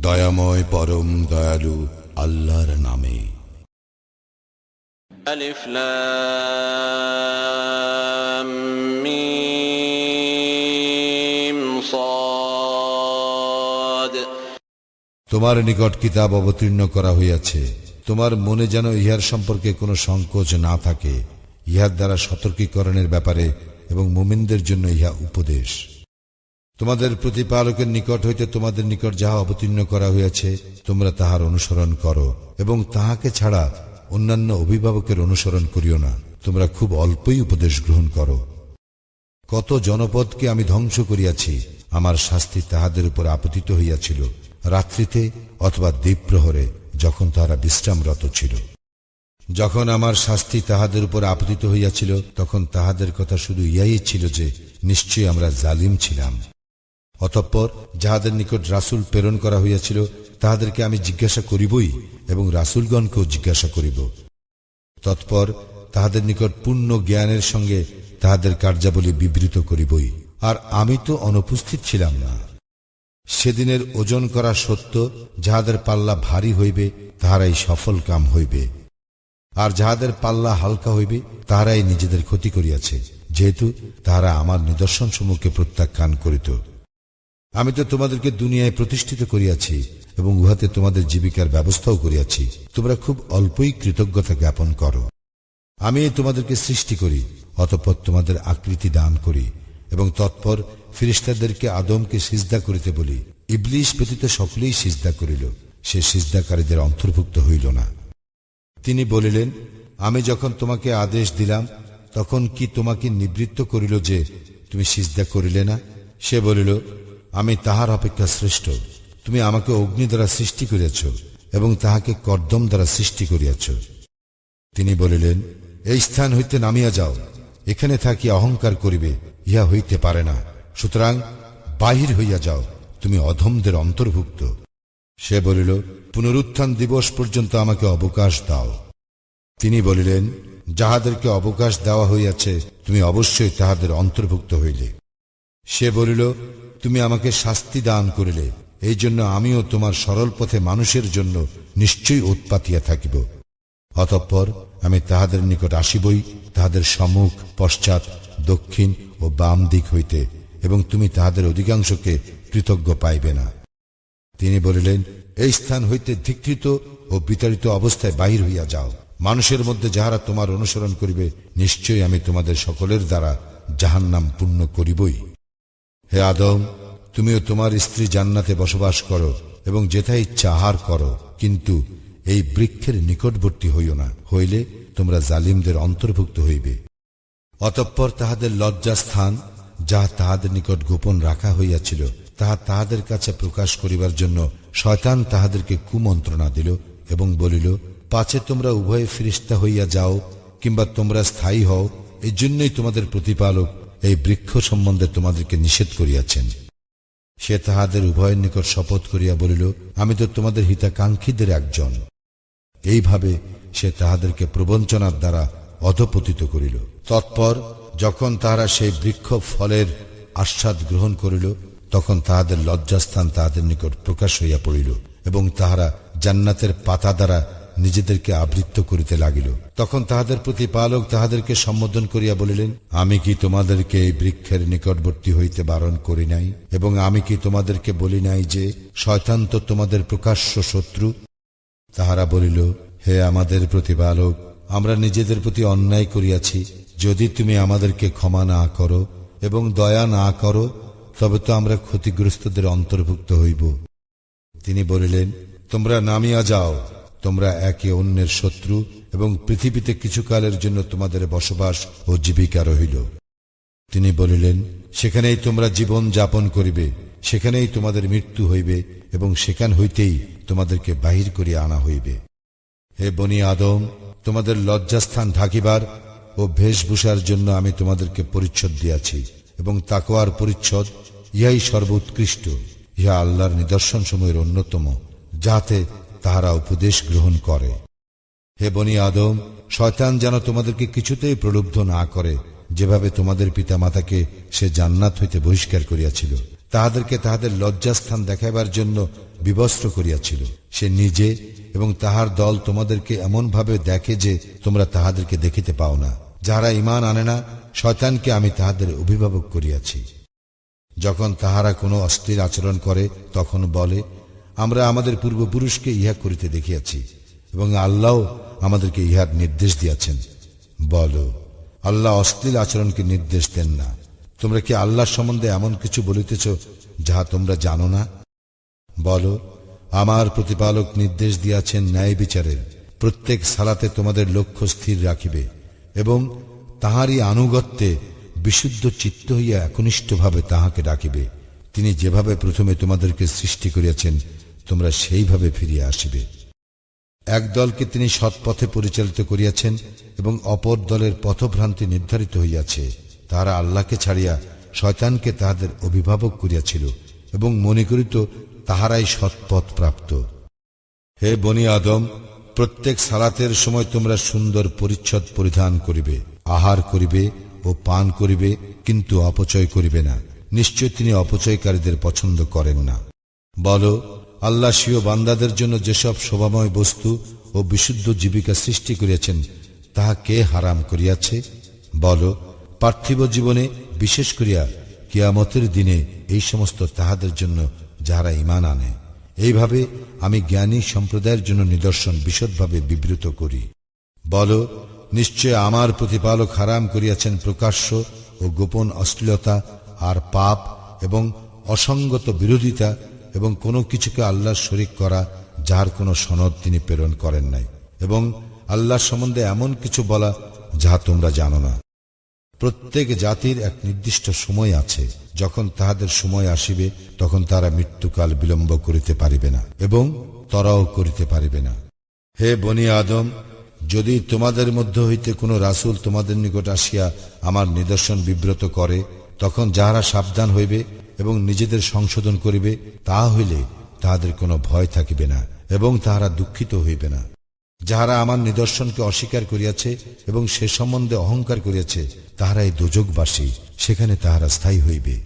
দয়াময় পরম দয়ালু আল্লাহর নামে। আলিফ লাম মিম সাদ। তোমার নিকট কিতাব অবতীর্ণ করা হইয়াছে, তোমার মনে যেন ইহার সম্পর্কে কোনো সংকোচ না থাকে, ইহার দ্বারা সতর্কীকরণের ব্যাপারে এবং মুমিনদের জন্য ইহা উপদেশ। তোমাদের প্রতিপালকের নিকট হইতে তোমাদের নিকট যাহা অবতীর্ণ করা হইয়াছে তোমরা তাহার অনুসরণ করো এবং তাহাকে ছাড়া অন্যান্য অভিভাবকের অনুসরণ করিও না। তোমরা খুব অল্পই উপদেশ গ্রহণ করো। কত জনপদকে আমি ধ্বংস করিয়াছি, আমার শাস্তি তাহাদের উপর আপতিত হইয়াছিল রাত্রিতে অথবা দ্বীপ্রহরে, যখন তাহারা বিশ্রামরত ছিল। যখন আমার শাস্তি তাহাদের উপর আপতিত হইয়াছিল তখন তাহাদের কথা শুধু ইহাই ছিল যে নিশ্চয়ই আমরা জালিম ছিলাম। অতঃপর যাহাদের নিকট রাসূল প্রেরণ করা হইয়াছিল তাহাদেরকে আমি জিজ্ঞাসা করিবই এবং রাসূলগণকেও জিজ্ঞাসা করিব। তৎপর তাহাদের নিকট পূর্ণ জ্ঞানের সঙ্গে তাহাদের কার্যাবলী বিবৃত করিবই। আর আমি তো অনুপস্থিত ছিলাম না। সেদিনের ওজন করা সত্য, যাহাদের পাল্লা ভারী হইবে তাহারাই সফল কাম হইবে, আর যাহাদের পাল্লা হালকা হইবে তাহারাই নিজেদের ক্ষতি করিয়াছে, যেহেতু তাহারা আমার নিদর্শন সমূহকে প্রত্যাখ্যান করিত। আমি তো তোমাদেরকে দুনিয়ায় প্রতিষ্ঠিত করিয়াছি এবং উহাতে তোমাদের জীবিকার ব্যবস্থাও করিয়াছি। তোমরা খুব অল্পই কৃতজ্ঞতা জ্ঞাপন করো। আমি তোমাদেরকে সৃষ্টি করি, অতঃপর তোমাদের আকৃতি দান করি এবং তৎপর ফেরেশতাদেরকে আদমকে সিজদা করিতে বলি। ইবলীস ব্যতীত সকলেই সিজদা করিল, সে সিজদাকারীদের অন্তর্ভুক্ত হইল না। তিনি বলিলেন, আমি যখন তোমাকে আদেশ দিলাম তখন কি তোমাকে নিবৃত্ত করিল যে তুমি সিজদা করিলে না? সে বলিল, আমি তাহার অপেক্ষা শ্রেষ্ঠ। তুমি আমাকে অগ্নি দ্বারা সৃষ্টি করিয়াছ এবং তাহাকে কর্দম দ্বারা সৃষ্টি করিয়াছ। তিনি বলিলেন, এই স্থান হইতে নামিয়া যাও, এখানে থাকিয়া অহংকার করিবে ইহা হইতে পারে না, সুতরাং বাহির হইয়া যাও, তুমি অধমদের অন্তর্ভুক্ত। সে বলিল, পুনরুত্থান দিবস পর্যন্ত আমাকে অবকাশ দাও। তিনি বলিলেন, যাহাদেরকে অবকাশ দেওয়া হইয়াছে তুমি অবশ্যই তাহাদের অন্তর্ভুক্ত হইলে। সে বলিল, তুমি আমাকে শাস্তি দান করিলে, এই জন্য আমিও তোমার সরল পথে মানুষের জন্য নিশ্চয়ই উৎপাতিয়া থাকিব। অতঃপর আমি তাহাদের নিকট আসিবই, তাহাদের সম্মুখ, পশ্চাৎ, দক্ষিণ ও বাম দিক হইতে, এবং তুমি তাহাদের অধিকাংশকে কৃতজ্ঞ পাইবে না। তিনি বলিলেন, এই স্থান হইতে ধিক্কৃত ও বিতাড়িত অবস্থায় বাহির হইয়া যাও। মানুষের মধ্যে যাহারা তোমার অনুসরণ করিবে নিশ্চয়ই আমি তোমাদের সকলের দ্বারা জাহান্নাম পূর্ণ করিবই। হে আদম, তুমিও তোমার স্ত্রী জান্নাতে বসবাস করো এবং যেথা ইচ্ছা আহার করো, কিন্তু এই বৃক্ষের নিকটবর্তী হইও না, হইলে তোমরা জালিমদের অন্তর্ভুক্ত হইবে। অতঃপর তাহাদের লজ্জাস্থান, যাহা তাহাদের নিকট গোপন রাখা হইয়াছিল, তাহা তাহাদের কাছে প্রকাশ করিবার জন্য শয়তান তাহাদেরকে কুমন্ত্রণা দিল এবং বলিল, পাছে তোমরা উভয়ে ফিরিস্তা হইয়া যাও কিংবা তোমরা স্থায়ী হও, এই জন্যই তোমাদের প্রতিপালক এই বৃক্ষ সম্বন্ধে তোমাদেরকে নিষেধ করিয়াছেন। সে তাহাদের উভয়ের নিকট শপথ করিয়া বলিল, আমি তো তোমাদের হিতাকাঙ্ক্ষীদের একজন। এইভাবে সে তাহাদেরকে প্রবঞ্চনার দ্বারা অধপতিত করিল। তৎপর যখন তাহারা সেই বৃক্ষ ফলের আস্বাদ গ্রহণ করিল তখন তাহাদের লজ্জাস্থান তাহাদের নিকট প্রকাশ হইয়া পড়িল এবং তাহারা জান্নাতের পাতা দ্বারা নিজেদেরকে আবৃত্ত করিতে লাগিল। তখন তাহাদের প্রতিপালক তাহাদেরকে সম্বোধন করিয়া বলিলেন, আমি কি তোমাদেরকে এই বৃক্ষের নিকটবর্তী হইতে বারণ করি নাই? এবং আমি কি তোমাদেরকে বলি নাই যে শয়তান তো তোমাদের প্রকাশ্য শত্রু? তাহারা বলিল, হে আমাদের প্রতিপালক, আমরা নিজেদের প্রতি অন্যায় করিয়াছি। যদি তুমি আমাদেরকে ক্ষমা না করো এবং দয়া না করো তবে তো আমরা ক্ষতিগ্রস্তদের অন্তর্ভুক্ত হইব। তিনি বলিলেন, তোমরা নামিয়া যাও, তোমরা একে অন্যের শত্রু এবং পৃথিবীতে কিছুকালের জন্য তোমাদের বসবাস ও জীবিকা রহিল। তিনি বলিলেন, সেখানেই তোমরা জীবন যাপন করিবে, সেখানেই তোমাদের মৃত্যু হইবে এবং সেখান হইতেই তোমাদেরকে বাহির করিয়া আনা হইবে। হে বনি আদম, তোমাদের লজ্জাস্থান ঢাকিবার ও বেশভূষার জন্য আমি তোমাদেরকে পরিচ্ছদ দিয়াছি এবং তাকওয়ার পরিচ্ছদ ইহাই সর্বোৎকৃষ্ট। ইহা আল্লাহর নিদর্শন সমূহের অন্যতম, যাহাতে তাহারা উপদেশ গ্রহণ করে। হে বনি আদম, শয়তান যেন তোমাদেরকে কিছুতেই প্রলুব্ধ না করে, যেভাবে তোমাদের পিতামাতাকে সে জান্নাত হইতে বহিষ্কার করিয়াছিল, তাহাদেরকে তাহাদের লজ্জাস্থান দেখাইবার জন্য বিবস্ত্র করিয়াছিল। সে নিজে এবং তাহার দল তোমাদেরকে এমন ভাবে দেখে যে তোমরা তাহাদেরকে দেখিতে পাও না। যাহারা ঈমান আনে না, শয়তানকে আমি তাহাদের অভিভাবক করিয়াছি। যখন তাহারা কোনো অশ্লীল আচরণ করে, তখন বলে, আমরা আমাদের পূর্বপুরুষকে ইহা করিতে দেখিয়াছি এবং আল্লাহ আমাদেরকে ইহার নির্দেশ দিয়াছেন। বলো, আল্লাহ অশ্লীল আচরণকে নির্দেশ দেন না। তোমরা কি আল্লাহর সম্বন্ধে এমন কিছু বলিতেছ যাহা তোমরা জানো না? বলো, আমার প্রতিপালক নির্দেশ দিয়াছেন ন্যায় বিচারের। প্রত্যেক সালাতে তোমাদের লক্ষ্য স্থির রাখিবে এবং তাহারই আনুগত্যে বিশুদ্ধ চিত্ত হইয়া একনিষ্ঠভাবে তাহাকে ডাকিবে। তিনি যেভাবে প্রথমে তোমাদেরকে সৃষ্টি করিয়াছেন, তোমরা সেইভাবে ফিরিয়া আসিবে। এক দলকে তিনি সৎপথে পরিচালিত করিয়াছেন এবং অপর দলের পথভ্রান্তি নির্ধারিত হইয়াছে। তাহারা আল্লাহকে ছাড়িয়া শয়তানকে তাহাদের অভিভাবক করিয়াছিল এবং মনে করিত তাহারাই সৎপথ প্রাপ্ত। হে বনি আদম, প্রত্যেক সালাতের সময় তোমরা সুন্দর পরিচ্ছদ পরিধান করিবে, আহার করিবে ও পান করিবে, কিন্তু অপচয় করিবে না। নিশ্চয় তিনি অপচয়কারীদের পছন্দ করেন না। বলো, আল্লাহ স্বীয় বান্দাদের জন্য যেসব শোভাময় বস্তু ও বিশুদ্ধ জীবিকা সৃষ্টি করিয়াছেন, তাহা কে হারাম করিয়াছে? বলো, পার্থিব জীবনে বিশেষ করিয়া কিয়ামতের দিনে এই সমস্ত তাহাদের জন্য যাহারা ঈমান আনে। এইভাবে আমি জ্ঞানী সম্প্রদায়ের জন্য নিদর্শন বিশদভাবে বিবৃত করি। বলো, নিশ্চয় আমার প্রতিপালক হারাম করিয়াছেন প্রকাশ্য ও গোপন অশ্লীলতা আর পাপ এবং অসঙ্গত বিরোধিতা এবং কোনো কিছুকে আল্লাহর শরীক করা যার কোনো সনদ তিনি প্রেরণ করেন নাই, এবং আল্লাহর সম্বন্ধে এমন কিছু বলা যাহা তোমরা জানো না। প্রত্যেক জাতির এক নির্দিষ্ট সময় আছে। যখন তাহাদের সময় আসিবে, তখন তারা মৃত্যুকাল বিলম্ব করিতে পারিবে না এবং তরাও করিতে পারিবে না। হে বনি আদম, যদি তোমাদের মধ্য হইতে কোনো রাসূল তোমাদের নিকট আসিয়া আমার নিদর্শন বিব্রত করে, তখন যাহারা সাবধান হইবে এবং নিজেদের সংশোধন করিবে, তাহা হইলে তাহাদের কোনো ভয় থাকিবে না এবং তাহারা দুঃখিত হইবে না। যাহারা আমার নিদর্শনকে অস্বীকার করিয়াছে এবং সে সম্বন্ধে অহংকার করিয়াছে, তাহারাই দোজকবাসী, সেখানে তাহারা স্থায়ী হইবে।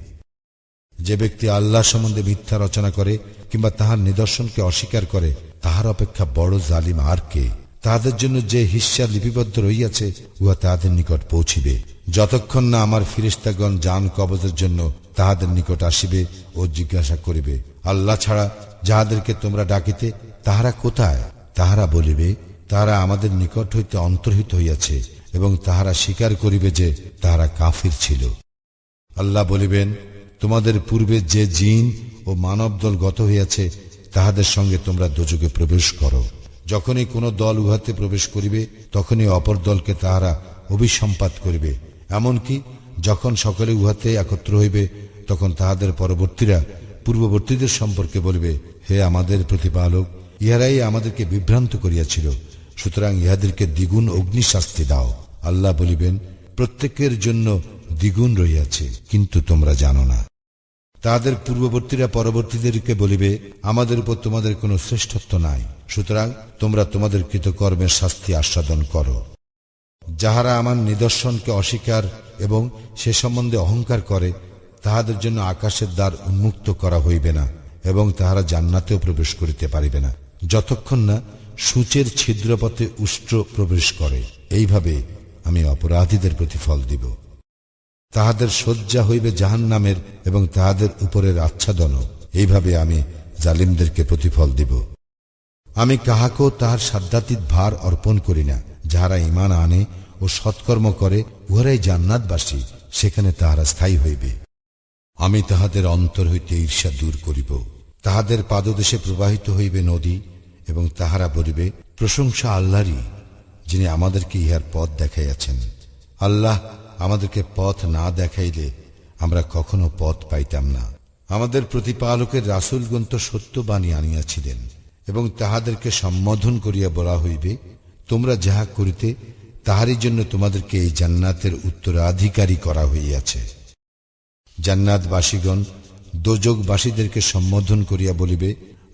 যে ব্যক্তি আল্লাহ সম্বন্ধে মিথ্যা রচনা করে কিংবা তাহার নিদর্শনকে অস্বীকার করে, তাহার অপেক্ষা বড় জালিম আর কে? তাহাদের জন্য যে হিস্সা লিপিবদ্ধ রহিয়াছে, উহা তাহাদের নিকট পৌঁছিবে, যতক্ষণ না আমার ফিরেশতাগণ জান কবজের জন্য তাহাদের নিকট আসিবে ও জিজ্ঞাসা করিবে, আল্লাহ ছাড়া যাহাদেরকে তোমরা ডাকিতে, তাহারা কোথায়? তাহারা বলিবে, তাহারা আমাদের নিকট হইতে অন্তর্হিত হইয়াছে, এবং তাহারা স্বীকার করিবে যে তাহারা কাফির ছিল। আল্লাহ বলিবেন, তোমাদের পূর্বে যে জিন ও মানব দল গত হইয়াছে, তাহাদের সঙ্গে তোমরা দোজকে প্রবেশ করো। যখনই কোনো দল উহাতে প্রবেশ করিবে, তখনই অপর দলকে তাহারা অভিসম্পাত করিবে। এমনকি যখন সকলে উহাতে একত্র হইবে, তখন তাহাদের পরবর্তীরা পূর্ববর্তীদের সম্পর্কে বলিবে, হে আমাদের প্রতিপালক, ইহারাই আমাদেরকে বিভ্রান্ত করিয়াছিল, সুতরাং ইহাদেরকে দ্বিগুণ অগ্নিশাস্তি দাও। আল্লাহ বলিবেন, প্রত্যেকের জন্য দ্বিগুণ রহিয়াছে, কিন্তু তোমরা জানো না। তাদের পূর্ববর্তীরা পরবর্তীদেরকে বলিবে, আমাদের উপর তোমাদের কোনো শ্রেষ্ঠত্ব নাই, সুতরাং তোমরা তোমাদের কৃতকর্মের শাস্তি আস্বাদন করো। যাহারা আমার নিদর্শনকে অস্বীকার এবং সে সম্বন্ধে অহংকার করে, তাহাদের জন্য আকাশের দ্বার উন্মুক্ত করা হইবে না এবং তাহারা জান্নাতেও প্রবেশ করিতে পারিবে না, যতক্ষণ না সূচের ছিদ্রপথে উষ্ট্র প্রবেশ করে। এইভাবে আমি অপরাধীদের প্রতিফল দিব। তাহাদের শয্যা হইবে জাহান্নামের এবং তাহাদের উপরের আচ্ছাদনও। এইভাবে আমি জালিমদেরকে প্রতিফল দিব। আমি কাহাকেও তাহার সাধ্যাতীত ভার অর্পণ করি না। যাহারা ঈমান আনে ও সৎকর্ম করে, উহারাই জান্নাতবাসী, সেখানে তাহারা স্থায়ী হইবে। আমি তাহাদের অন্তর হইতে ঈর্ষা দূর করিব। তাহাদের পাদদেশে প্রবাহিত হইবে নদী, এবং তাহারা বলিবে, প্রশংসা আল্লাহরই, যিনি আমাদেরকে ইহার পথ দেখাইয়াছেন। আল্লাহ আমাদেরকে পথ না দেখাইলে আমরা কখনো পথ পাইতাম না। আমাদের প্রতিপালকের রাসূলগণ তো সত্যবাণী আনিয়াছিলেন, এবং তাহাদেরকে সম্বোধন করিয়া বলা হইবে, তোমরা যাহা করিতে তাহারই জন্য তোমাদেরকে এই জান্নাতের উত্তরাধিকারী করা হইয়াছে। জান্নাতবাসীগণ দোজকবাসীদেরকে সম্বোধন করিয়া বলিবে,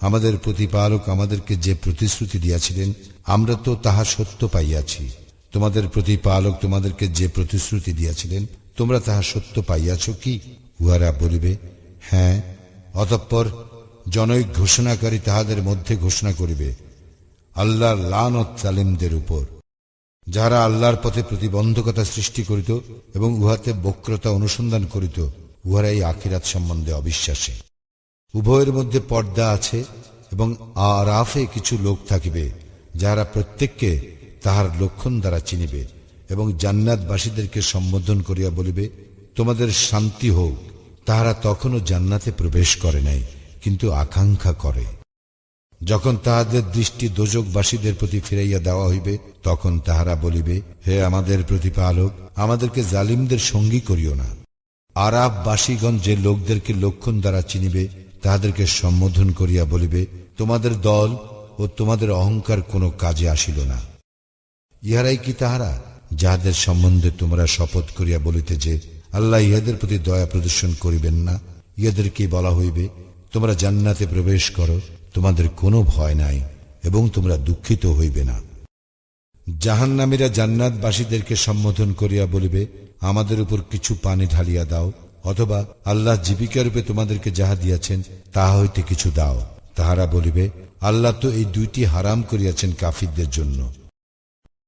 আমাদের প্রতিপালক আমাদেরকে যে প্রতিশ্রুতি দিয়াছিলেন, আমরা তো তাহা সত্য পাইয়াছি। তোমাদের প্রতিপালক তোমাদেরকে যে প্রতিশ্রুতি দিয়াছিলেন, তোমরা তাহা সত্য পাইয়াছ কি? উহারা বলিবে, হ্যাঁ, অতঃপর জনৈক ঘোষণাকারী তাহাদের মধ্যে ঘোষণা করিবে, আল্লাহর লানত জালিমদের উপর। যাহারা আল্লাহর পথে প্রতিবন্ধকতা সৃষ্টি করিত এবং উহাতে বক্রতা অনুসন্ধান করিত, উহারা এই আখিরাত সম্বন্ধে অবিশ্বাসী। উভয়ের মধ্যে পর্দা আছে এবং আরাফে কিছু লোক থাকিবে, যাহারা প্রত্যেককে তাহার লক্ষণ দ্বারা চিনিবে এবং জান্নাতবাসীদেরকে সম্বোধন করিয়া বলিবে, তোমাদের শান্তি হোক। তাহারা তখনও জান্নাতে প্রবেশ করে নাই, কিন্তু আকাঙ্ক্ষা করে। যখন তাহাদের দৃষ্টি দোজকবাসীদের প্রতি ফিরাইয়া দেওয়া হইবে, তখন তাহারা বলিবে, হে আমাদের প্রতিপালক, আমাদেরকে জালিমদের সঙ্গী করিও না। আরাববাসীগণ যে লোকদেরকে লক্ষণ দ্বারা চিনিবে, তাহাদেরকে সম্বোধন করিয়া বলিবে, তোমাদের দল ও তোমাদের অহংকার কোনো কাজে আসিল না। ইহারাই কি তাহারা যাহাদের সম্বন্ধে তোমরা শপথ করিয়া বলিতে যে আল্লাহ ইহাদের প্রতি দয়া প্রদর্শন করিবেন না? ইহাদেরকে বলা হইবে, তোমরা জান্নাতে প্রবেশ করো, তোমাদের কোনো ভয় নাই এবং তোমরা দুঃখিত হইবে না। জাহান্নামীরা জান্নাতবাসীদেরকে সম্বোধন করিয়া বলিবে, আমাদের উপর কিছু পানি ঢালিয়া দাও, অথবা আল্লাহ জীবিকারূপে তোমাদেরকে যাহা দিয়াছেন তাহা হইতে কিছু দাও। তাহারা বলিবে, আল্লাহ তো এই দুইটি হারাম করিয়াছেন কাফিরদের জন্য।